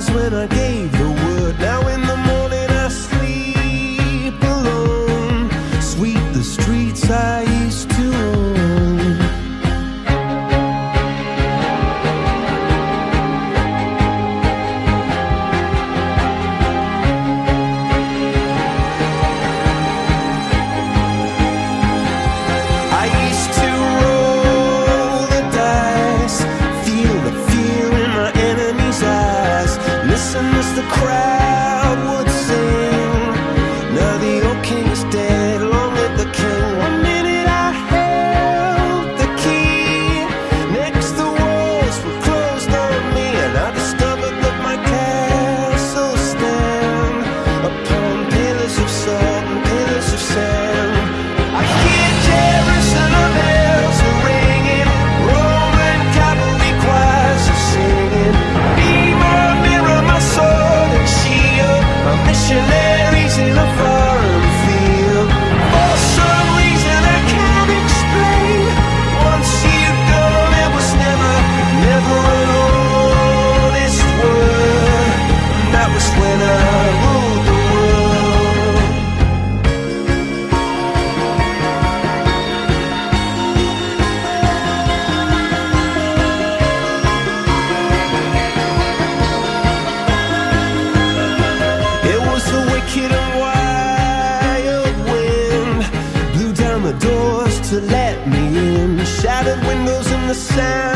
eyes when I gave the word. Now in the morning I sleep alone. Sweep the streets I used to own. I used to roll the dice, feel the fear in my enemy's eyes, listen as the crowd would sing. Now the old king is dead, long live the king. One minute I held the key, next the walls were closed on me, and I discovered that my castle stand upon pillars of salt and pillars of sand. I hear Jerusalem bells are ringing, Roman cavalry choirs are singing. Be my mirror, my sword and shield, my missionaries in a foreign field. For some reason I can't explain, once you've gone it was never, never an honest word. And that was when I ruled the world. It was a wicked and wild wind, blew down the doors to let me in, shattered windows and the sound